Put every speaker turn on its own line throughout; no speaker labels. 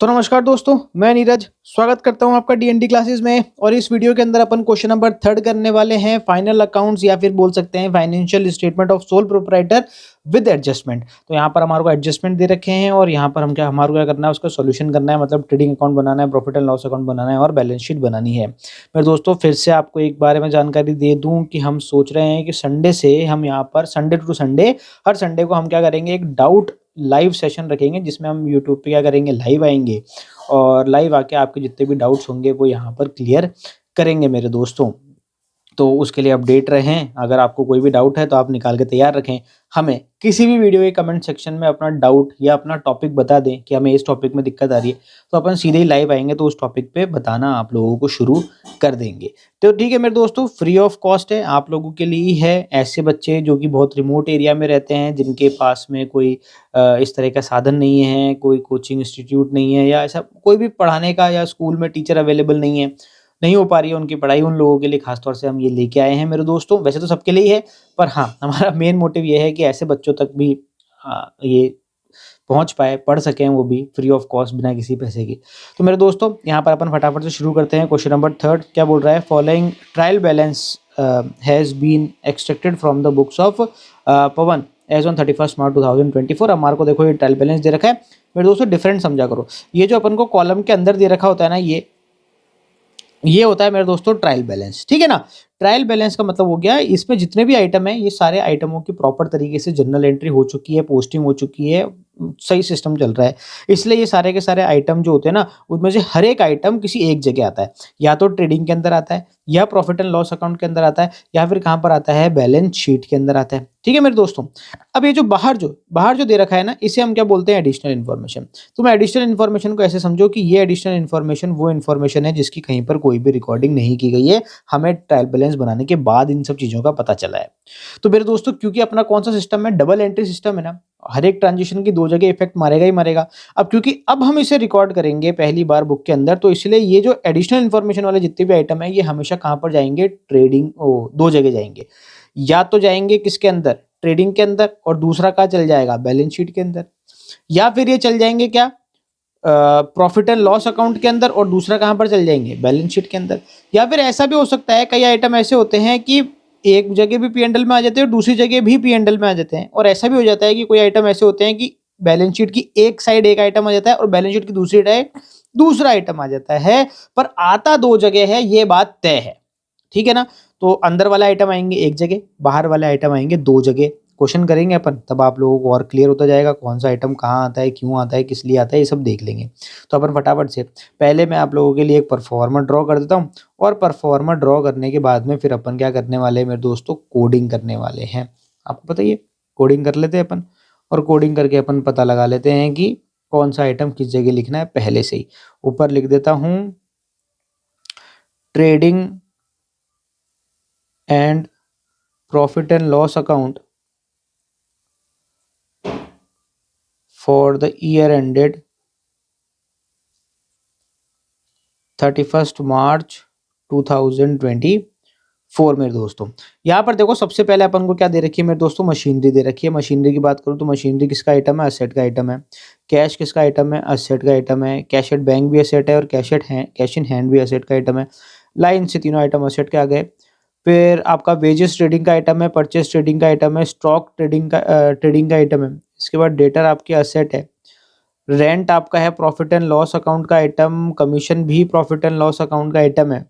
तो नमस्कार दोस्तों, मैं नीरज स्वागत करता हूं आपका डीएनडी क्लासेस में। और इस वीडियो के अंदर अपन क्वेश्चन नंबर 3 करने वाले हैं, फाइनल अकाउंट्स या फिर बोल सकते हैं financial statement of sole proprietor with adjustment. तो यहाँ पर हमारे को एडजस्टमेंट दे रखे हैं और यहाँ पर हमारे को क्या करना है, उसका सोल्यूशन करना है। मतलब ट्रेडिंग अकाउंट बनाना है, प्रॉफिट एंड लॉस अकाउंट बनाना है और बैलेंस शीट बनानी है। मेरे दोस्तों, फिर से आपको एक बारे में जानकारी दे दूं कि हम सोच रहे हैं कि संडे से हम यहाँ पर संडे टू संडे हर संडे को हम क्या करेंगे, एक डाउट लाइव सेशन रखेंगे जिसमें हम यूट्यूब पे क्या करेंगे, लाइव आएंगे और लाइव आके आपके जितने भी डाउट्स होंगे वो यहाँ पर क्लियर करेंगे मेरे दोस्तों। तो उसके लिए अपडेट रहें। अगर आपको कोई भी डाउट है तो आप निकाल के तैयार रखें। हमें किसी भी वीडियो के कमेंट सेक्शन में अपना डाउट या अपना टॉपिक बता दें कि हमें इस टॉपिक में दिक्कत आ रही है, तो अपन सीधे ही लाइव आएंगे तो उस टॉपिक पे बताना आप लोगों को शुरू कर देंगे। तो ठीक है मेरे दोस्तों, फ्री ऑफ कॉस्ट है, आप लोगों के लिए ही है। ऐसे बच्चे जो कि बहुत रिमोट एरिया में रहते हैं, जिनके पास में कोई इस तरह का साधन नहीं है, कोई कोचिंग इंस्टीट्यूट नहीं है या ऐसा कोई भी पढ़ाने का या स्कूल में टीचर अवेलेबल नहीं हो पा रही है उनकी पढ़ाई, उन लोगों के लिए खास तौर से हम ये लेके आए हैं मेरे दोस्तों। वैसे तो सबके लिए ही है, पर हाँ, हमारा मेन मोटिव ये है कि ऐसे बच्चों तक भी ये पहुँच पाए, पढ़ सकें वो भी फ्री ऑफ कॉस्ट बिना किसी पैसे के। तो मेरे दोस्तों, यहाँ पर अपन फटाफट से शुरू करते हैं। क्वेश्चन नंबर 3 क्या बोल रहा है, following trial balance has been extracted from the books of Pawan as on 31 March 2024। हमारे को देखो ये ट्रायल बैलेंस दे रखा है मेरे दोस्तों। डिफरेंट समझा करो, ये जो अपन को कॉलम के अंदर दे रखा होता है ना, ये होता है मेरे दोस्तों ट्रायल बैलेंस, ठीक है ना। ट्रायल बैलेंस का मतलब हो गया, इसमें जितने भी आइटम है ये सारे आइटमों की प्रॉपर तरीके से जर्नल एंट्री हो चुकी है, पोस्टिंग हो चुकी है, सही सिस्टम चल रहा है। इसलिए ये सारे के सारे आइटम जो होते हैं ना, उनमें से हर एक आइटम किसी एक जगह आता है। या तो ट्रेडिंग के अंदर आता है, या प्रॉफिट एंड लॉस अकाउंट के अंदर आता है, या फिर कहाँ पर आता है, बैलेंस शीट के अंदर आता है। ठीक है मेरे दोस्तों। अब ये जो बाहर जो दे रखा है ना, इसे हम क्या बोलते हैं, एडिशनल इन्फॉर्मेशन। तुम एडिशनल इन्फॉर्मेशन को ऐसे समझो कि ये एडिशनल इन्फॉर्मेशन वो इन्फॉर्मेशन है जिसकी कहीं पर कोई भी रिकॉर्डिंग नहीं की गई है, हमें ट्रायल बैलेंस बनाने के बाद इन सब चीज़ों का पता चला है। तो मेरे दोस्तों, क्योंकि अपना कौन सा सिस्टम है, डबल एंट्री सिस्टम है ना, हर एक ट्रांजिशन की दो जगह इफेक्ट मारेगा ही मारेगा। अब क्योंकि अब हम इसे रिकॉर्ड करेंगे पहली बार बुक के अंदर, तो इसलिए ये जो एडिशनल इन्फॉर्मेशन वाले जितने भी आइटम है, ये हमेशा कहाँ पर जाएंगे, दो जगह जाएंगे। या तो जाएंगे किसके अंदर, ट्रेडिंग के अंदर, और दूसरा कहाँ चल जाएगा, बैलेंस शीट के अंदर। या फिर ये चल जाएंगे क्या, प्रॉफिट एंड लॉस अकाउंट के अंदर, और दूसरा कहाँ पर चल जाएंगे, बैलेंस शीट के अंदर। या फिर ऐसा भी हो सकता है, कई आइटम ऐसे होते हैं कि एक जगह भी पी एंड एल में आ जाते हैं और दूसरी जगह भी पी एंड एल में आ जाते हैं। और ऐसा भी हो जाता है कि कोई आइटम ऐसे होते हैं कि बैलेंस शीट की एक साइड एक आइटम आ जाता है और बैलेंस शीट की दूसरी साइड दूसरा आइटम आ जाता है, पर आता दो जगह है, ये बात तय है। ठीक है ना। तो अंदर वाले आइटम आएंगे एक जगह, बाहर वाले आइटम आएंगे दो जगह। क्वेश्चन करेंगे अपन, तब आप लोगों को और क्लियर होता जाएगा कौन सा आइटम कहाँ आता है, क्यों आता है, किस लिए आता है, ये सब देख लेंगे। तो अपन फटाफट से पहले मैं आप लोगों के लिए एक परफॉर्मर ड्रॉ कर देता हूँ, और परफॉर्मर ड्रॉ करने के बाद में फिर अपन क्या करने वाले हैं मेरे दोस्तों, कोडिंग करने वाले हैं। आपको बताइए, कोडिंग कर लेते हैं अपन, और कोडिंग करके अपन पता लगा लेते हैं कि कौन सा आइटम किस जगह लिखना है। पहले से ही ऊपर लिख देता हूँ, trading and profit and loss account for the year ended 31st March 2024। मेरे दोस्तों, यहाँ पर देखो सबसे पहले अपन को क्या दे रखी है मेरे दोस्तों, मशीनरी दे रखी है। मशीनरी की बात करूँ तो मशीनरी किसका आइटम है, असेट का आइटम है। कैश किसका आइटम है, असेट का आइटम है। कैश एट बैंक भी असेट है, और कैश इन हैंड भी असेट का आइटम है। लाइन से तीनों आइटम असेट के आ गए। फिर आपका वेजेस ट्रेडिंग का आइटम है, परचेस ट्रेडिंग का आइटम है, स्टॉक ट्रेडिंग का आइटम है। इसके बाद डेटर आपके असेट है। रेंट आपका है प्रॉफिट एंड लॉस अकाउंट का आइटम। कमीशन भी प्रॉफिट एंड लॉस अकाउंट का आइटम है।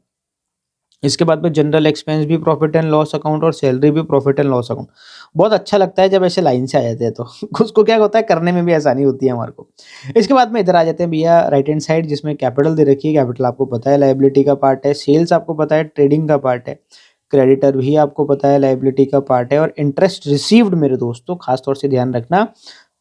इसके बाद में जनरल एक्सपेंस भी प्रॉफिट एंड लॉस अकाउंट, और सैलरी भी प्रॉफिट एंड लॉस अकाउंट। बहुत अच्छा लगता है जब ऐसे लाइन से आ जाते हैं, तो उसको क्या होता है, करने में भी आसानी होती है हमारे को। इसके बाद में इधर आ जाते हैं भैया राइट हैंड साइड, जिसमें कैपिटल दे रखी है। कैपिटल आपको पता है लाइबिलिटी का पार्ट है। सेल्स आपको पता है ट्रेडिंग का पार्ट है। क्रेडिटर भी आपको पता है लाइबिलिटी का पार्ट है। और इंटरेस्ट रिसीव्ड मेरे दोस्तों, खासतौर से ध्यान रखना,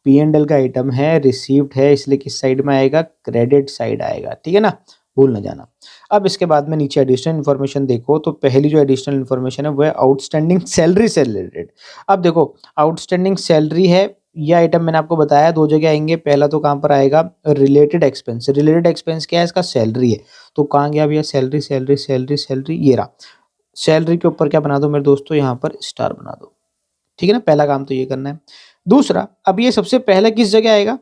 पी एंड एल का आइटम है, रिसीव्ड है, इसलिए किस साइड में आएगा, क्रेडिट साइड आएगा। ठीक है ना, भूल ना जाना। अब इसके बाद में नीचे एडिशनल इन्फॉर्मेशन देखो, तो पहली जो एडिशनल इन्फॉर्मेशन है वो है आउटस्टैंडिंग सैलरी से रिलेटेड। अब देखो, आउटस्टैंडिंग सैलरी है, ये आइटम मैंने आपको बताया दो जगह आएंगे। पहला तो कहाँ पर आएगा, रिलेटेड एक्सपेंस। रिलेटेड एक्सपेंस क्या है, इसका सैलरी है। तो कहाँ गया भैया, सैलरी सैलरी सैलरी सैलरी, ये रहा। सैलरी के ऊपर क्या बना दो मेरे दोस्तों, यहाँ पर स्टार बना दो। ठीक है ना, पहला काम तो ये करना है। दूसरा, अब ये सबसे पहले किस जगह आएगा,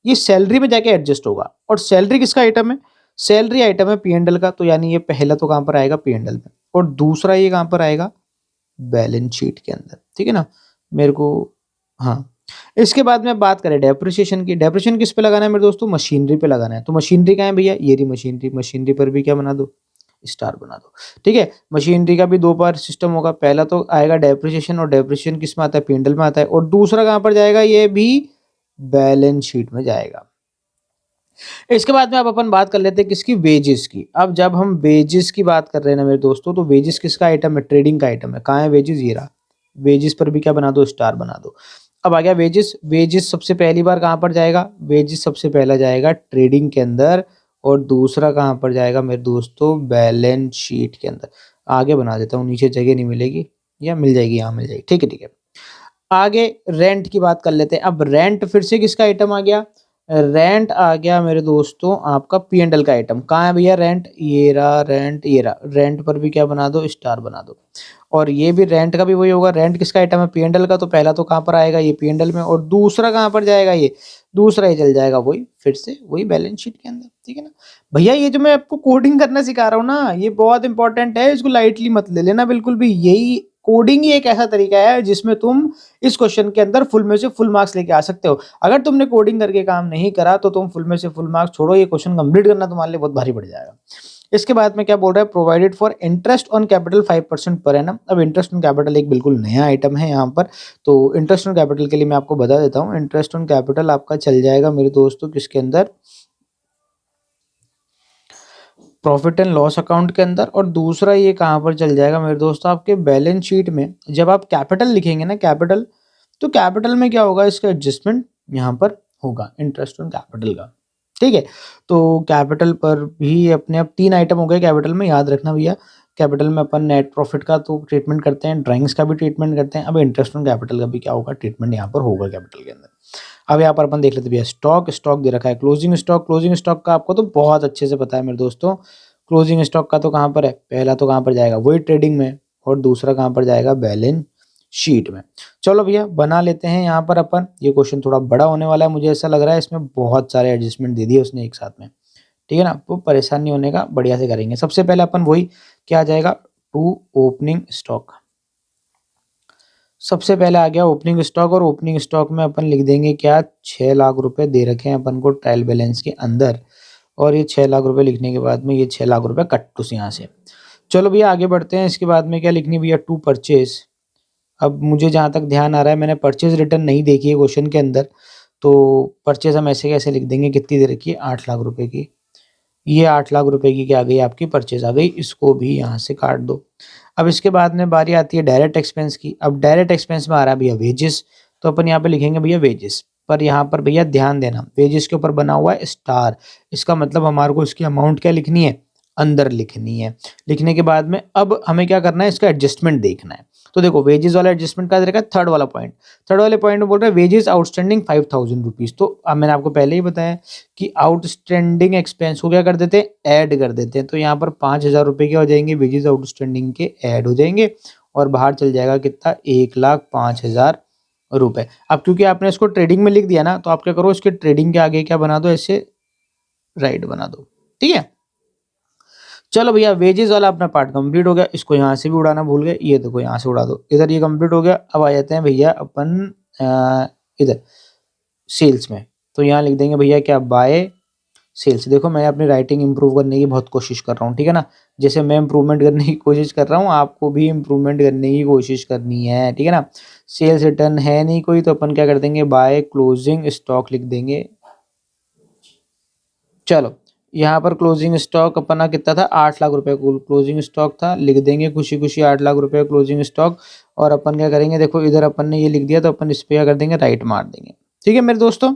ये सैलरी में जाके एडजस्ट होगा। और सैलरी किसका आइटम है? सैलरी आइटम है P&L का, तो यानी ये पहला तो कहाँ पर आएगा? P&L में, और दूसरा ये कहाँ पर आएगा? बैलेंस शीट के अंदर, ठीक है ना मेरे को। हाँ, इसके बाद में बात करें डेप्रिसिएशन की। डेप्रिसिएशन किस पे लगाना है मेरे दोस्तों? मशीनरी पे लगाना है। तो मशीनरी कहाँ है भैया? ये रही मशीनरी। मशीनरी पर भी क्या बना दो? स्टार बना दो। ठीक है, मशीनरी का भी दो बार सिस्टम होगा। पहला तो आएगा डेप्रिसिएशन, और डेप्रिसिएशन किस में आता है? P&L में आता है। और दूसरा कहाँ पर जाएगा? ये भी बैलेंस शीट में जाएगा। इसके बाद में अब अपन बात कर लेते हैं किसकी? वेजेस की। अब जब हम वेजेस की बात कर रहे हैं ना मेरे दोस्तों, तो वेजेस किसका आइटम है? ट्रेडिंग का आइटम है। कहाँ है वेजेस? ये रहा। वेजेस पर भी क्या बना दो? स्टार बना दो। अब आ गया वेजेस। वेजेस सबसे पहली बार कहाँ पर जाएगा? वेजेस सबसे पहला जाएगा ट्रेडिंग के अंदर, और दूसरा कहाँ पर जाएगा मेरे दोस्तों? बैलेंस शीट के अंदर। आगे बना देता हूँ, नीचे जगह नहीं मिलेगी, या मिल जाएगी? यहाँ मिल जाएगी। ठीक है, ठीक है। आगे रेंट की बात कर लेते हैं। अब रेंट फिर से किसका आइटम आ गया? रेंट आ गया मेरे दोस्तों आपका P&L का आइटम। कहाँ है भैया रेंट? ये रहा रेंट, ये रहा। रेंट पर भी क्या बना दो? स्टार बना दो। और ये भी रेंट का भी वही होगा। रेंट किसका आइटम है? P&L का। तो पहला तो कहाँ पर आएगा? ये P&L में, और दूसरा कहाँ पर जाएगा? ये दूसरा ही चल जाएगा वही, फिर से वही बैलेंस शीट के अंदर। ठीक है ना भैया? ये जो मैं आपको कोडिंग करना सिखा रहा हूँ ना, ये बहुत इंपॉर्टेंट है, इसको लाइटली मत ले लेना बिल्कुल भी। यही कोडिंग ही एक ऐसा तरीका है जिसमें तुम इस क्वेश्चन के अंदर फुल में से फुल मार्क्स लेके आ सकते हो। अगर तुमने कोडिंग करके काम नहीं करा तो तुम फुल में से फुल मार्क्स छोड़ो, ये क्वेश्चन कंप्लीट करना तुम्हारे लिए बहुत भारी पड़ जाएगा। इसके बाद में क्या बोल रहा है? Provided for interest on capital 5% per annum. अब इंटरेस्ट ऑन कैपिटल एक बिल्कुल नया आइटम है यहाँ पर। तो इंटरेस्ट ऑन कैपिटल के लिए मैं आपको बता देता हूँ। इंटरेस्ट ऑन कैपिटल आपका चल जाएगा मेरे दोस्तों किसके अंदर? प्रॉफिट एंड लॉस अकाउंट के अंदर। और दूसरा ये कहाँ पर चल जाएगा मेरे दोस्तों? आपके बैलेंस शीट में। जब आप कैपिटल लिखेंगे ना, कैपिटल, तो कैपिटल में क्या होगा? इसका एडजस्टमेंट यहाँ पर होगा, इंटरेस्ट ऑन कैपिटल का। ठीक है, तो कैपिटल पर भी अपने अब 3 आइटम हो गए कैपिटल में, याद रखना भैया। कैपिटल में अपन नेट प्रॉफिट का तो ट्रीटमेंट करते हैं, ड्राइंग्स का भी ट्रीटमेंट करते हैं। अब इंटरेस्ट ऑन कैपिटल का भी क्या होगा? ट्रीटमेंट यहाँ पर होगा कैपिटल के अंदर। अब यहाँ पर अपन देख लेते भैया, स्टॉक। स्टॉक दे रखा है क्लोजिंग स्टॉक। क्लोजिंग स्टॉक का आपको तो बहुत अच्छे से पता है मेरे दोस्तों। क्लोजिंग स्टॉक का तो कहाँ पर है? पहला तो कहाँ पर जाएगा? वही ट्रेडिंग में, और दूसरा कहाँ पर जाएगा? बैलेंस शीट में। चलो भैया बना लेते हैं यहाँ पर अपन। ये क्वेश्चन थोड़ा बड़ा होने वाला है, मुझे ऐसा लग रहा है। इसमें बहुत सारे एडजस्टमेंट दे दिए उसने एक साथ में। ठीक है ना, तो परेशान नहीं होने का, बढ़िया से करेंगे। सबसे पहले अपन वही क्या आ जाएगा? To opening stock. सबसे पहले आ गया ओपनिंग स्टॉक, और ओपनिंग स्टॉक में अपन लिख देंगे क्या? 6 लाख रुपए दे रखे हैं अपन को ट्रायल बैलेंस के अंदर। और ये 6 लाख रुपए लिखने के बाद में ये 6 लाख रुपए कट उस यहाँ से। चलो भैया आगे बढ़ते हैं। इसके बाद में क्या लिखनी भैया? To purchase. अब मुझे जहाँ तक ध्यान आ रहा है, मैंने परचेज रिटर्न नहीं देखी है क्वेश्चन के अंदर, तो परचेज हम ऐसे कैसे लिख देंगे? कितनी दे रखी है? 8 लाख रुपए की। ये 8 लाख रुपए की क्या आ गई? आपकी परचेज आ गई। इसको भी यहाँ से काट दो। अब इसके बाद में बारी आती है डायरेक्ट एक्सपेंस की। अब डायरेक्ट एक्सपेंस में आ रहा है भैया वेजेस, तो अपन यहाँ पे लिखेंगे भैया वेजेस। पर यहाँ पर भैया ध्यान देना, वेजेस के ऊपर बना हुआ है स्टार। इसका मतलब हमारे को इसकी अमाउंट क्या लिखनी है? अंदर लिखनी है। लिखने के बाद में अब हमें क्या करना है? इसका एडजस्टमेंट देखना है। तो देखो वेजेस वाला एडजस्टमेंट का देखा, थर्ड वाला पॉइंट। थर्ड वाले पॉइंट में बोल रहा है वेजेस आउटस्टैंडिंग 5,000 रुपीज। तो अब मैंने आपको पहले ही बताया कि आउटस्टैंडिंग एक्सपेंस को क्या कर देते हैं? ऐड कर देते हैं। तो यहाँ पर 5,000 रुपये क्या हो जाएंगे? वेजेस आउटस्टैंडिंग के ऐड हो जाएंगे, और बाहर चल जाएगा कितना? 1,05,000 रुपए। अब क्योंकि आपने इसको ट्रेडिंग में लिख दिया ना, तो आप क्या करो? इसके ट्रेडिंग के आगे क्या बना दो? ऐसे राइट बना दो। ठीक है, चलो भैया वेजेस वाला अपना पार्ट कंप्लीट हो गया। इसको यहाँ से भी उड़ाना भूल गए, ये देखो यहाँ से उड़ा दो। इधर ये कंप्लीट हो गया। अब आ जाते हैं भैया अपन इधर सेल्स में। तो यहाँ लिख देंगे भैया क्या? By sales. देखो मैं अपनी राइटिंग इंप्रूव करने की बहुत कोशिश कर रहा हूँ, ठीक है ना। जैसे मैं इंप्रूवमेंट करने की कोशिश कर रहा हूँ, आपको भी इंप्रूवमेंट करने की कोशिश करनी है, ठीक है ना। सेल्स रिटर्न है नहीं कोई, तो अपन क्या कर देंगे? बाय क्लोजिंग स्टॉक लिख देंगे। चलो यहाँ पर क्लोजिंग स्टॉक अपना कितना था? 8 लाख रुपए क्लोजिंग स्टॉक था। लिख देंगे खुशी खुशी 8 लाख रुपए क्लोजिंग स्टॉक। और अपन क्या करेंगे? देखो इधर अपन ने ये लिख दिया, तो अपन इस पे क्या कर देंगे? राइट मार देंगे। ठीक है मेरे दोस्तों,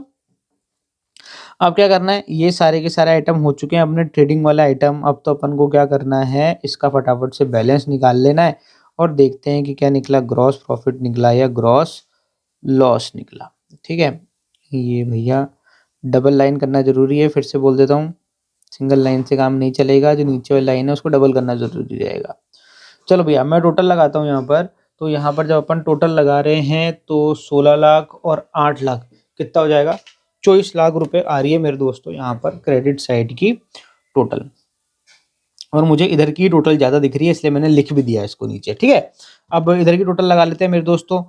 अब क्या करना है? ये सारे के सारे आइटम हो चुके हैं अपने ट्रेडिंग वाला आइटम। अब तो अपन को क्या करना है? इसका फटाफट से बैलेंस निकाल लेना है, और देखते हैं कि क्या निकला, ग्रॉस प्रॉफिट निकला या ग्रॉस लॉस निकला। ठीक है, ये भैया डबल लाइन करना जरूरी है, फिर से बोल देता हूँ, सिंगल लाइन से काम नहीं चलेगा। जो नीचे वाली लाइन है उसको डबल करना जरूरी रहेगा। चलो भैया मैं टोटल लगाता हूँ यहाँ पर। तो यहाँ पर जब अपन टोटल लगा रहे हैं तो 16 लाख और 8 लाख कितना हो जाएगा? 24 लाख रुपए आ रही है मेरे दोस्तों यहाँ पर क्रेडिट साइड की टोटल। और मुझे इधर की टोटल ज़्यादा दिख रही है इसलिए मैंने लिख भी दिया इसको नीचे, ठीक है। अब इधर की टोटल लगा लेते हैं मेरे दोस्तों।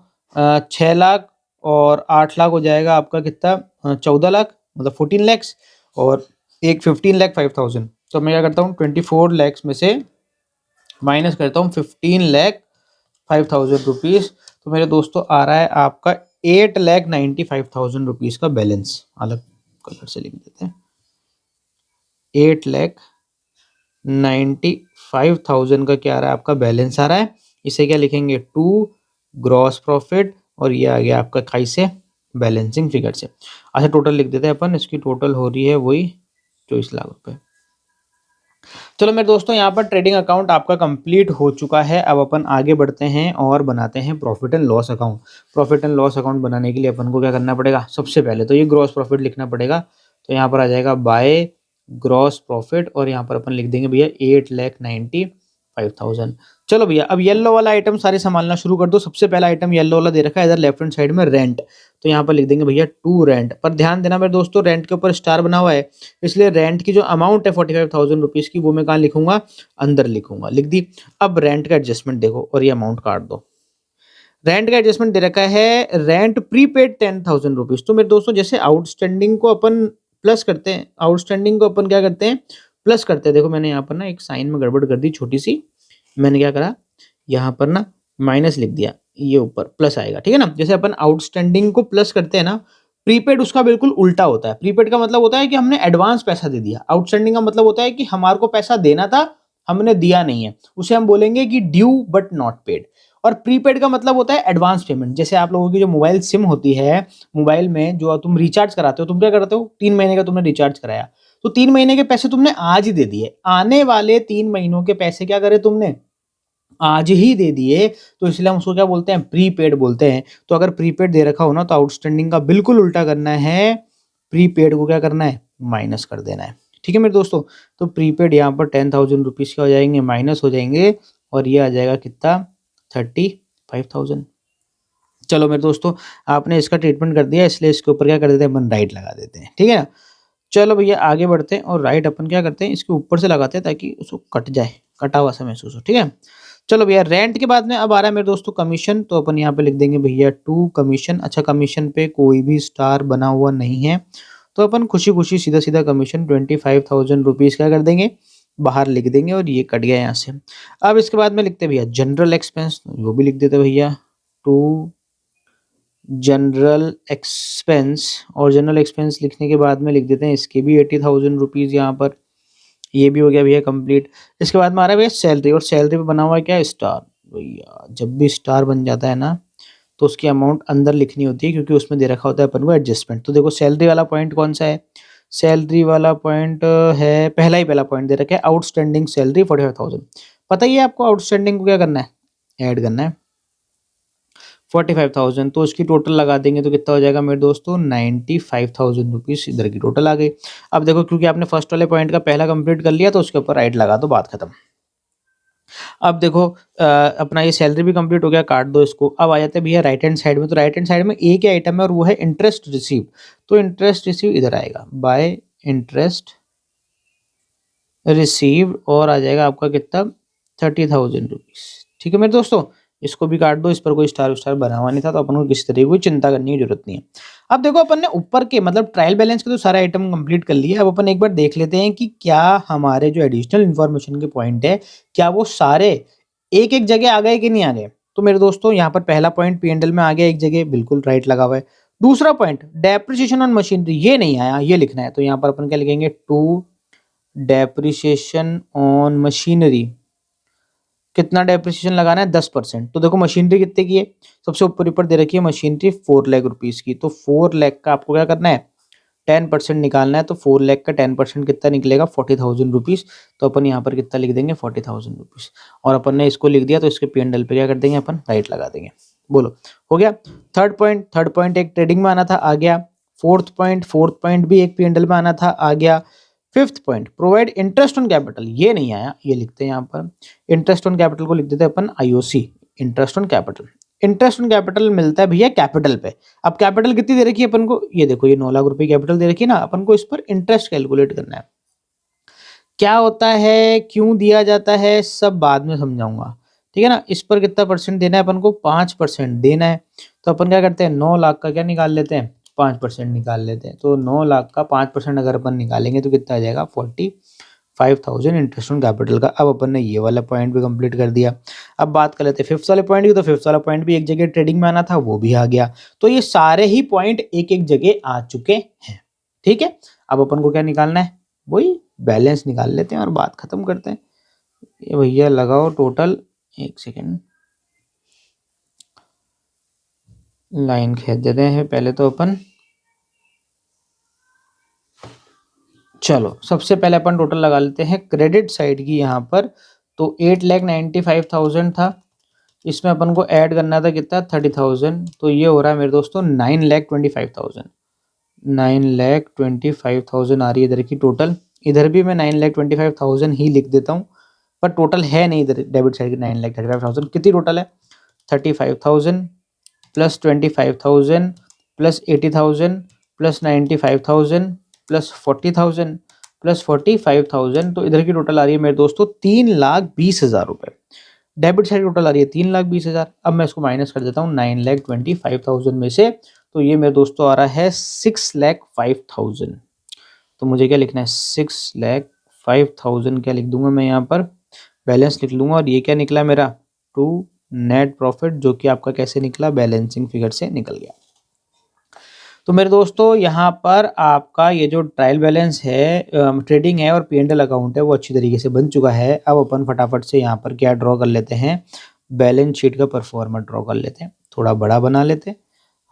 6 लाख और 8 लाख हो जाएगा आपका कितना, 14 लाख मतलब 14 लैक्स, और एक 15 लाख 5,000। तो मैं क्या करता हूँ 24 लैक्स में से माइनस करता हूँ 15 लाख 5,000 रुपीज़। तो मेरे दोस्तों आ रहा है आपका 8,95,000 रुपीज़ का बैलेंस। अलग कलर से लिख देते हैं, 8,95,000 का क्या आ रहा है आपका बैलेंस आ रहा है। इसे क्या लिखेंगे, 2 ग्रॉस प्रॉफिट, और ये आ गया आपका खाई से बैलेंसिंग फिगर से। अच्छा टोटल लिख देते हैं अपन, इसकी टोटल हो रही है वही 24 लाख रुपए। चलो मेरे दोस्तों यहाँ पर ट्रेडिंग अकाउंट आपका कंप्लीट हो चुका है। अब अपन आगे बढ़ते हैं और बनाते हैं profit and loss account. Profit and loss account बनाने के लिए अपन को क्या करना पड़ेगा, सबसे पहले तो ये ग्रॉस प्रॉफिट लिखना पड़ेगा। तो यहाँ पर आ जाएगा बाय ग्रॉस प्रॉफिट, और यहाँ पर अपन लिख देंगे भैया 8,95,000। चलो भैया अब येलो वाला आइटम सारे संभालना शुरू कर दो। सबसे पहला आइटम येलो वाला दे रखा है इधर लेफ्ट हैंड साइड में, रेंट। तो यहाँ पर लिख देंगे भैया 2 रेंट। पर ध्यान देना मेरे दोस्तों, रेंट के ऊपर स्टार बना हुआ है, इसलिए रेंट की जो अमाउंट है 45,000 रुपीज़ की, वो मैं कहाँ लिखूंगा, अंदर लिखूंगा। लिख दी। अब रेंट का एडजस्टमेंट देखो और ये अमाउंट काट दो। रेंट का एडजस्टमेंट दे रखा है, रेंट प्रीपेड 10,000 रुपीज़। तो मेरे दोस्तों जैसे आउटस्टैंडिंग को अपन प्लस करते हैं, आउटस्टैंडिंग को अपन क्या करते हैं, प्लस करते हैं। देखो मैंने यहाँ पर ना एक साइन में गड़बड़ कर दी छोटी सी। मैंने क्या करा, यहाँ पर ना माइनस लिख दिया, ये ऊपर प्लस आएगा, ठीक है ना। जैसे अपन आउटस्टैंडिंग को प्लस करते हैं ना, प्रीपेड उसका बिल्कुल उल्टा होता है। प्रीपेड का मतलब होता है कि हमने एडवांस पैसा दे दिया। आउटस्टैंडिंग का मतलब होता है कि हमारे को पैसा देना था, हमने दिया नहीं है, उसे हम बोलेंगे कि ड्यू बट नॉट पेड। और प्रीपेड का मतलब होता है एडवांस पेमेंट। जैसे आप लोगों की जो मोबाइल सिम होती है, मोबाइल में जो तुम रिचार्ज कराते हो, तुम क्या करते हो, 3 महीने का तुमने रिचार्ज कराया, तो 3 महीने के पैसे तुमने आज ही दे दिए। आने वाले 3 महीनों के पैसे क्या करे तुमने, आज ही दे दिए। तो इसलिए हम उसको क्या बोलते हैं, प्रीपेड बोलते हैं। तो अगर प्रीपेड दे रखा हो ना, तो आउटस्टैंडिंग का बिल्कुल उल्टा करना है, प्रीपेड को क्या करना है, माइनस कर देना है। ठीक है मेरे दोस्तों। तो प्रीपेड यहाँ पर 10,000 रुपीज़ के हो जाएंगे, माइनस हो जाएंगे, और ये आ जाएगा कितना, 35,000। चलो मेरे दोस्तों, आपने इसका ट्रीटमेंट कर दिया, इसलिए इसके ऊपर क्या कर देते हैं, अपन राइट लगा देते हैं, ठीक है ना। चलो भैया आगे बढ़ते हैं, और राइट अपन क्या करते हैं, इसके ऊपर से लगाते हैं ताकि उसको कट जाए, कटा हुआ सा महसूस हो, ठीक है। चलो भैया रेंट के बाद में अब आ रहा है मेरे दोस्तों कमीशन। तो अपन यहाँ पे लिख देंगे भैया 2 कमीशन। अच्छा कमीशन पे कोई भी स्टार बना हुआ नहीं है, तो अपन खुशी खुशी सीधा सीधा कमीशन 25,000 रुपीज़ क्या कर देंगे, बाहर लिख देंगे, और ये कट गया यहाँ से। अब इसके बाद में लिखते हैं भैया जनरल एक्सपेंस, वो भी लिख देते भैया 2 जनरल एक्सपेंस। और जनरल एक्सपेंस लिखने के बाद में लिख देते हैं इसके भी 80,000 रुपीज़ यहाँ पर। ये भी हो गया भैया कंप्लीट। इसके बाद में आ रहा है भैया सैलरी, और सैलरी पे बना हुआ है क्या, स्टार। भैया जब भी स्टार बन जाता है ना, तो उसकी अमाउंट अंदर लिखनी होती है, क्योंकि उसमें दे रखा होता है अपन को एडजस्टमेंट। तो देखो सैलरी वाला पॉइंट कौन सा है, सैलरी वाला पॉइंट है पहला पॉइंट दे रखा है, आउटस्टैंडिंग सैलरी 45,000। पता ही है आपको आउटस्टैंडिंग को क्या करना है, ऐड करना है 45,000। तो उसकी टोटल लगा देंगे तो कितना हो जाएगा मेरे दोस्तों, 95,000 रुपीज़ इधर की टोटल आ गई। अब देखो क्योंकि आपने फर्स्ट वाले पॉइंट का पहला कंप्लीट कर लिया, तो उसके ऊपर राइट लगा दो, बात खत्म। अब देखो अपना ये सैलरी भी कंप्लीट हो गया, काट दो इसको। अब आ जाते हैं भैया राइट हैंड साइड में। तो राइट हैंड साइड में एक ही आइटम है, और वो है इंटरेस्ट रिसीव। तो इंटरेस्ट रिसीव इधर आएगा, बाय इंटरेस्ट रिसीव, और आ जाएगा आपका कितना, 30,000 रुपीज़। ठीक है मेरे दोस्तों, इसको भी काट दो। इस पर कोई स्टार बना हुआ नहीं था, तो अपन को किसी तरीके की चिंता करने की जरूरत नहीं है। अब देखो अपन ने ऊपर के मतलब ट्रायल बैलेंस के तो सारे आइटम कंप्लीट कर लिए। अब अपन एक बार देख लेते हैं कि क्या हमारे जो एडिशनल इन्फॉर्मेशन के पॉइंट है, क्या वो सारे एक एक जगह आ गए कि नहीं आ गए। तो मेरे दोस्तों यहाँ पर पहला पॉइंट P&L में आ गया एक जगह, बिल्कुल राइट लगा हुआ है। दूसरा पॉइंट डेप्रिसिएशन ऑन मशीनरी, ये नहीं आया, ये लिखना है। तो यहाँ पर अपन क्या लिखेंगे, 2 डेप्रिसिएशन ऑन मशीनरी। कितना डेप्रिसिएशन लगाना है, 10%। तो देखो मशीनरी कितने की है, सबसे ऊपर ऊपर दे रखी है मशीनरी 4 लाख रुपीज़ की। तो 4 लाख का आपको क्या करना है, 10% निकालना है। तो 4 लाख का 10% कितना निकलेगा, 40,000 रुपीज़। तो अपन यहाँ पर कितना लिख देंगे, 40,000 रुपीज़। और अपन ने इसको लिख दिया, तो इसके P&L पे क्या कर देंगे, अपन राइट लगा देंगे। बोलो हो गया। थर्ड पॉइंट एक ट्रेडिंग में आना था, आ गया। फोर्थ पॉइंट भी एक P&L में आना था, आ गया। Fifth point provide interest on capital, ये नहीं आया, ये लिखते हैं यहाँ पर। इंटरेस्ट ऑन कैपिटल को लिख देते हैं अपन IOC, interest on capital. Interest on capital मिलता है भैया कैपिटल पे। अब कैपिटल कितनी दे रखी है अपन को, ये देखो ये 9 लाख रुपए कैपिटल दे रखी है ना, अपन को इस पर इंटरेस्ट कैलकुलेट करना है। क्या होता है, क्यों दिया जाता है, सब बाद में समझाऊंगा, ठीक है ना। इस पर कितना परसेंट देना है अपन को, 5% देना है। तो अपन क्या करते हैं, 9 लाख का क्या निकाल लेते हैं, 5% निकाल लेते हैं। तो 9 लाख का 5% अगर अपन निकालेंगे तो कितना आ जाएगा, 45,000 इंटरेस्ट ऑन कैपिटल का। अब अपन ने ये वाला पॉइंट भी कंप्लीट कर दिया। अब बात कर लेते हैं फिफ्थ वाले पॉइंट की। तो फिफ्थ वाला पॉइंट भी एक जगह ट्रेडिंग में आना था, वो भी आ गया। तो ये सारे ही पॉइंट एक एक जगह आ चुके हैं, ठीक है। अब अपन को क्या निकालना है, वही बैलेंस निकाल लेते हैं और बात खत्म करते हैं। ये भैया लगाओ टोटल, एक सेकेंड लाइन खींच देते हैं पहले तो अपन। चलो सबसे पहले अपन टोटल लगा लेते हैं क्रेडिट साइड की यहाँ पर। तो 8,95,000 था, इसमें अपन को ऐड करना था कितना, 30,000। तो ये हो रहा है मेरे दोस्तों 9,25,000। 9,25,000 आ रही है इधर की टोटल। इधर भी मैं 9,25,000 ही लिख देता हूँ, पर टोटल है नहीं इधर डेबिट साइड की 9,35,000। कितनी टोटल है, 35,000 plus 25,000 plus 80,000 plus 95,000 plus 40,000 plus 45,000। तो इधर की टोटल आ रही है मेरे दोस्तों 3,20,000 रुपये। डेबिट साइड टोटल आ रही है 3,20,000। अब मैं इसको माइनस कर देता हूँ 9,25,000 में से। तो ये मेरे दोस्तों आ रहा है 6,05,000। तो मुझे क्या लिखना है, 6,05,000 क्या लिख दूंगा मैं यहाँ पर, बैलेंस लिख लूंगा। और ये क्या निकला मेरा, टू नेट प्रॉफिट, जो कि आपका कैसे निकला, बैलेंसिंग फिगर से निकल गया। तो मेरे दोस्तों यहाँ पर आपका ये जो ट्रायल बैलेंस है, ट्रेडिंग है और P&L अकाउंट है, वो अच्छी तरीके से बन चुका है। अब अपन फटाफट से यहाँ पर क्या ड्रॉ कर लेते हैं, बैलेंस शीट का परफॉर्मा ड्रॉ कर लेते हैं। थोड़ा बड़ा बना लेते हैं,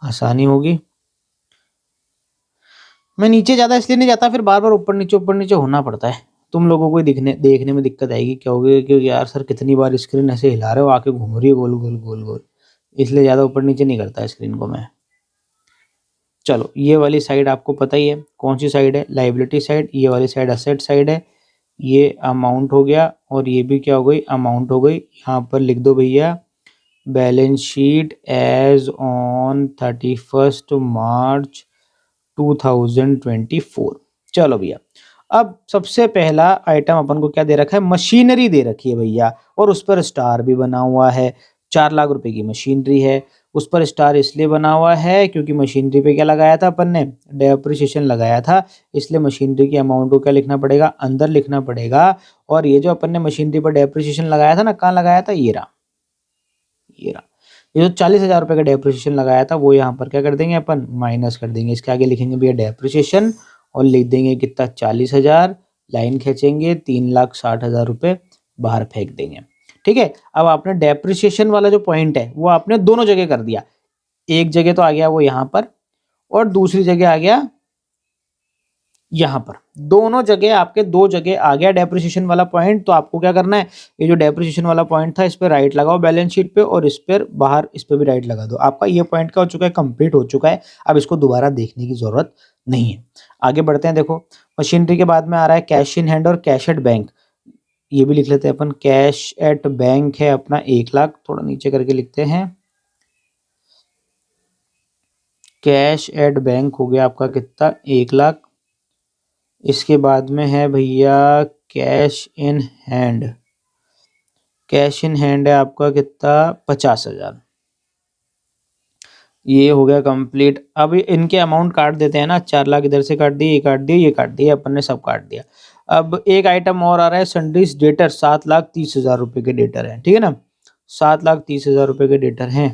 आसानी होगी। मैं नीचे ज़्यादा इसलिए नहीं जाता, फिर बार बार ऊपर नीचे होना पड़ता है। तुम लोगों को देखने में दिक्कत आएगी, क्या होगी कि यार सर कितनी बार स्क्रीन ऐसे हिला रहे हो, आके घूम रही है गोल गोल गोल गोल, इसलिए ज़्यादा ऊपर नीचे नहीं करता स्क्रीन को मैं। चलो ये वाली साइड आपको पता ही है कौन सी साइड है, लाइबिलिटी साइड। ये वाली साइड असेट साइड है। ये अमाउंट हो गया और ये भी क्या हो गई, अमाउंट हो गई। यहाँ पर लिख दो भैया balance sheet as on 31 March 2024। चलो भैया, अब सबसे पहला आइटम अपन को क्या दे रखा है, मशीनरी दे रखी है भैया, और उस पर स्टार भी बना हुआ है। 4 लाख रुपए की मशीनरी है। उस पर स्टार इसलिए बना हुआ है क्योंकि मशीनरी पे क्या लगाया था अपन ने, डेप्रिसिएशन लगाया था। इसलिए मशीनरी की अमाउंट को क्या लिखना पड़ेगा, अंदर लिखना पड़ेगा। और ये जो अपन ने मशीनरी पर डेप्रिसिएशन लगाया था ना, कहाँ लगाया था, ये रहा, ये रहा। ये जो 40,000 रुपये का डेप्रिसिएशन लगाया था, वो यहाँ पर क्या कर देंगे अपन, माइनस कर देंगे। इसके आगे लिखेंगे भैया डेप्रिसिएशन और लिख देंगे कितना, 40,000। लाइन खींचेंगे, 3,60,000 रुपये बाहर फेंक देंगे, ठीक है। अब आपने डेप्रिसिएशन वाला जो पॉइंट है वो आपने दोनों जगह कर दिया। एक जगह तो आ गया वो यहाँ पर, और दूसरी जगह आ गया यहाँ पर। दोनों जगह आपके, 2 जगह आ गया डेप्रिसिएशन वाला पॉइंट। तो आपको क्या करना है, ये जो डेप्रिसिएशन वाला पॉइंट था इस पर राइट लगाओ बैलेंस शीट पे, और इस पर बाहर इस पर भी राइट लगा दो। आपका ये पॉइंट क्या हो चुका है, कंप्लीट हो चुका है। अब इसको दोबारा देखने की जरूरत नहीं है। आगे बढ़ते हैं। देखो मशीनरी के बाद में आ रहा है कैश इन हैंड और कैश एट बैंक। ये भी लिख लेते हैं अपन, कैश एट बैंक है अपना 1 लाख। थोड़ा नीचे करके लिखते हैं, कैश एट बैंक हो गया आपका कितना, 1 लाख। इसके बाद में है भैया cash in hand. Cash in hand है आपका कितना, 50,000। ये हो गया कंप्लीट। अब इनके अमाउंट काट देते हैं ना, 4 लाख इधर से काट दिए, ये काट दिए, ये काट दिए, अपन ने सब काट दिया। अब एक आइटम और आ रहा है, सन्ड्रीज डेटर। 7,30,000 रुपये के डेटर है, ठीक है ना। 7,30,000 रुपये के डेटर हैं।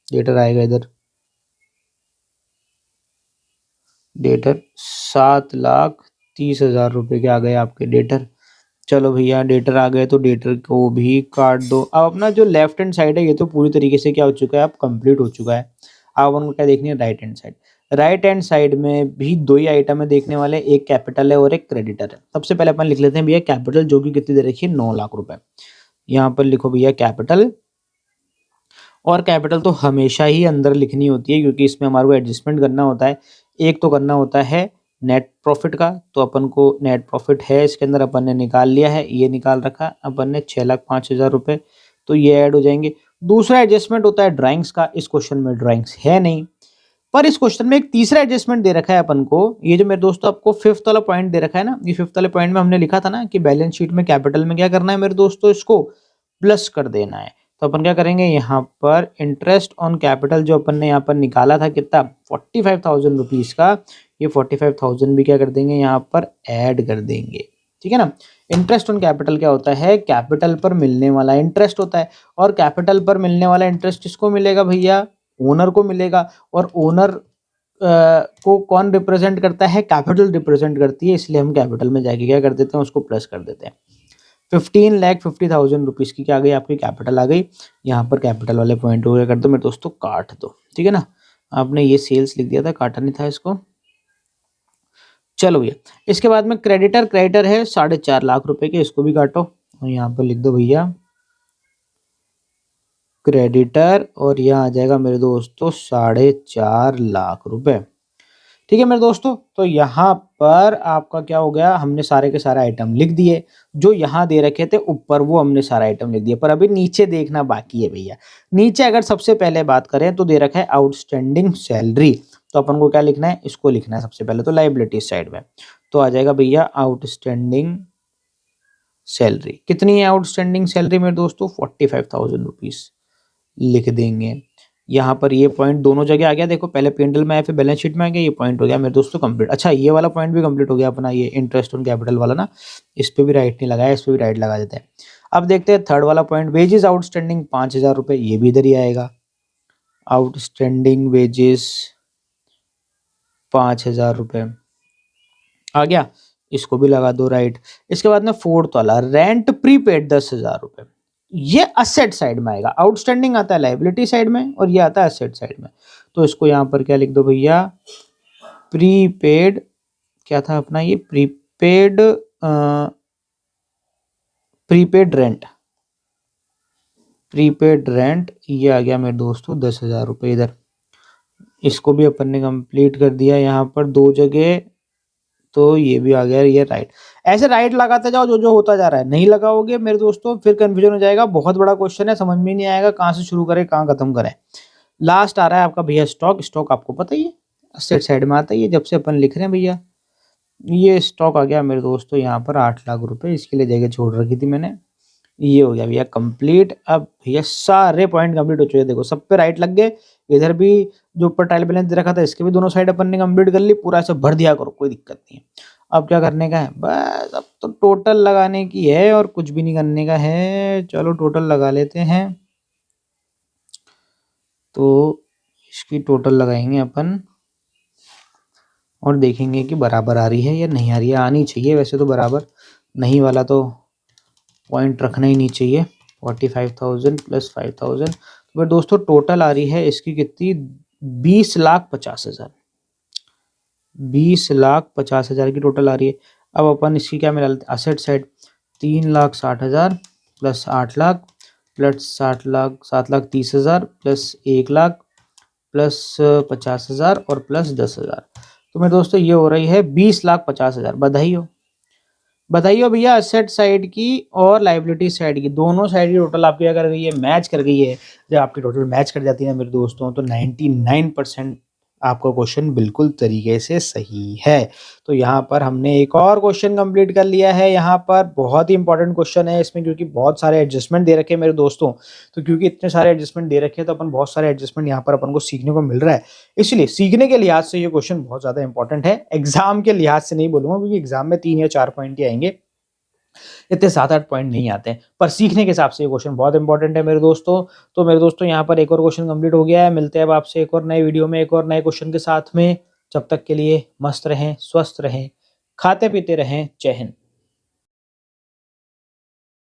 डेटर आएगा इधर, डेटर 7,30,000 रुपये के आ गए आपके डेटर। चलो भैया डेटर आ गए, तो डेटर को भी काट दो। अब अपना जो लेफ्ट हैंड साइड है ये तो पूरी तरीके से क्या हो चुका है, अब कंप्लीट हो चुका है। अब उनको क्या देखनी है, right hand side. Right hand side में भी 2 ही आइटम है देखने वाले, एक कैपिटल है और एक क्रेडिटर है। सबसे पहले अपन लिख लेते हैं भैया कैपिटल, जो कि कितनी दे रखी है, 9 लाख रुपए। यहाँ पर लिखो भैया कैपिटल। और कैपिटल तो हमेशा ही अंदर लिखनी होती है, क्योंकि इसमें हमारे को एडजस्टमेंट करना होता है। एक तो करना होता है नेट प्रॉफिट का, तो अपन को नेट प्रॉफिट है इसके अंदर, अपन ने निकाल लिया है, ये निकाल रखा अपन ने 6,05,000 रुपये। तो ये ऐड हो जाएंगे। दूसरा एडजस्टमेंट होता है ड्राइंग्स का, इस क्वेश्चन में ड्राइंग्स है नहीं। पर इस क्वेश्चन में एक तीसरा एडजस्टमेंट दे रखा है अपन को, ये जो मेरे दोस्तों आपको फिफ्थ वाला पॉइंट दे रखा है ना, ये फिफ्थ वाले पॉइंट में हमने लिखा था ना कि बैलेंस शीट में कैपिटल में क्या करना है मेरे दोस्तों, इसको प्लस कर देना है। तो अपन क्या करेंगे, यहाँ पर इंटरेस्ट ऑन कैपिटल जो अपन ने यहाँ पर निकाला था कितना 45,000 रुपीज का, ये 45,000 भी क्या कर देंगे यहाँ पर ऐड कर देंगे, ठीक है ना। इंटरेस्ट ऑन कैपिटल क्या होता है, कैपिटल पर मिलने वाला इंटरेस्ट होता है, और कैपिटल पर मिलने वाला इंटरेस्ट किसको मिलेगा भैया, ओनर को मिलेगा। और ओनर को कौन रिप्रेजेंट करता है, कैपिटल रिप्रेजेंट करती है, इसलिए हम कैपिटल में जाके क्या कर देते हैं, उसको प्लस कर देते हैं। 15,50,000 रुपीज की क्या आ गई आपकी कैपिटल आ गई। यहाँ पर कैपिटल वाले पॉइंट को क्या कर दो मेरे दोस्तों, काट दो, ठीक है ना। आपने ये सेल्स लिख दिया था, काटा नहीं था इसको। चलो भैया, इसके बाद में क्रेडिटर है 4.5 लाख रुपए के, इसको भी काटो और यहाँ पर लिख दो भैया क्रेडिटर, और यहाँ आ जाएगा मेरे दोस्तों 4.5 लाख रुपए, ठीक है मेरे दोस्तों। तो यहाँ पर आपका क्या हो गया, हमने सारे के सारे आइटम लिख दिए, जो यहाँ दे रखे थे ऊपर वो हमने सारा आइटम लिख दिया, पर अभी नीचे देखना बाकी है भैया। नीचे अगर सबसे पहले बात करें तो दे रखा है आउटस्टैंडिंग सैलरी, तो अपन को क्या लिखना है, इसको लिखना है सबसे पहले तो लाइबिलिटी साइड में। तो आ जाएगा भैया आउटस्टैंडिंग सैलरी, कितनी है आउटस्टैंडिंग सैलरी मेरे दोस्तों, 45,000 रुपीज लिख देंगे। यहाँ पर ये पॉइंट दोनों जगह आ गया, देखो पहले P&L में आया फिर बैलेंस शीट में आ गया, ये पॉइंट हो गया मेरे दोस्तों कंप्लीट। अच्छा ये वाला पॉइंट भी कंप्लीट हो गया अपना, ये इंटरेस्ट ऑन कैपिटल वाला ना, इस पे भी राइट नहीं लगाया, इस पे भी राइट लगा देते हैं। अब देखते हैं थर्ड वाला पॉइंट, वेजेस आउटस्टैंडिंग 5,000 रुपये, ये भी इधर ही आएगा, आउटस्टैंडिंग वेजेस 5,000 रुपये आ गया, इसको भी लगा दो राइट। इसके बाद में फोर्थ वाला रेंट प्रीपेड 10,000 रुपये, ये असेट साइड में आएगा, आउटस्टैंडिंग आता है लाइबिलिटी साइड में और ये आता है असेट साइड में। तो इसको यहाँ पर क्या लिख दो भैया, प्रीपेड, क्या था अपना ये prepaid, prepaid rent, prepaid rent ये आ गया मेरे दोस्तों 10,000 रुपये इधर। इसको भी अपन ने कंप्लीट कर दिया यहाँ पर 2 जगह, तो ये भी आ गया, ये राइट। ऐसे राइट लगाते जाओ, जो जो होता जा रहा है, नहीं लगाओगे मेरे दोस्तों फिर कंफ्यूजन हो जाएगा, बहुत बड़ा क्वेश्चन है, समझ में नहीं आएगा कहाँ से शुरू करें कहाँ खत्म करें। लास्ट आ रहा है आपका भैया स्टॉक, स्टॉक आपको पता ही है असेट साइड में आता है, ये जब से अपन लिख रहे हैं भैया, ये स्टॉक आ गया मेरे दोस्तों यहाँ पर 8 लाख रुपए, इसके लिए जगह छोड़ रखी थी मैंने, ये हो गया भैया कंप्लीट। अब भैया सारे पॉइंट कंप्लीट हो चुके, देखो सब पे राइट लग गए, इधर भी जो ऊपर ट्रायल बैलेंस दे रखा था इसके भी दोनों साइड अपन ने कंप्लीट कर ली, पूरा ऐसे भर दिया करो, कोई दिक्कत नहीं है। अब क्या करने का है, बस अब तो टोटल लगाने की है और कुछ भी नहीं करने का है। चलो टोटल लगा लेते हैं, तो इसकी टोटल लगाएंगे अपन और देखेंगे कि बराबर आ रही है या नहीं आ रही है। आनी चाहिए वैसे तो बराबर, नहीं वाला तो पॉइंट रखना ही नहीं चाहिए। 45,000 प्लस 5,000, तो दोस्तों टोटल आ रही है इसकी कितनी, 20,50,000, 20,50,000 की टोटल आ रही है। अब अपन इसकी क्या मिला लेते हैं, asset side 3,60,000 plus 8 lakh plus 60 lakh 7,30,000 plus 1 lakh plus 50,000 और प्लस 10,000, तो मेरे दोस्तों ये हो रही है 20,50,000। बधाई हो, बताइए भैया, असेट साइड की और लाइबिलिटी साइड की, दोनों साइड की टोटल आपकी क्या कर गई है, मैच कर गई है। जब आपकी टोटल मैच कर जाती है मेरे दोस्तों, तो 99% आपका क्वेश्चन बिल्कुल तरीके से सही है। तो यहाँ पर हमने एक और क्वेश्चन कंप्लीट कर लिया है। यहाँ पर बहुत ही इंपॉर्टेंट क्वेश्चन है इसमें, क्योंकि बहुत सारे एडजस्टमेंट दे रखे हैं मेरे दोस्तों। तो क्योंकि इतने सारे एडजस्टमेंट दे रखे हैं, तो अपन बहुत सारे एडजस्टमेंट यहाँ पर अपन को सीखने को मिल रहा है, इसलिए सीखने के लिहाज से ये क्वेश्चन बहुत ज्यादा इंपॉर्टेंट है। एग्जाम के लिहाज से नहीं बोलूंगा, क्योंकि एग्जाम में 3 या 4 पॉइंट ही आएंगे, इतने 7-8 पॉइंट नहीं आते हैं, पर सीखने के हिसाब से ये क्वेश्चन बहुत इंपॉर्टेंट है मेरे दोस्तों। तो मेरे दोस्तों यहाँ पर एक और क्वेश्चन कंप्लीट हो गया है। मिलते हैं अब आपसे एक और नए वीडियो में एक और नए क्वेश्चन के साथ में। जब तक के लिए मस्त रहें, स्वस्थ रहें, खाते पीते रहें। जय हिंद।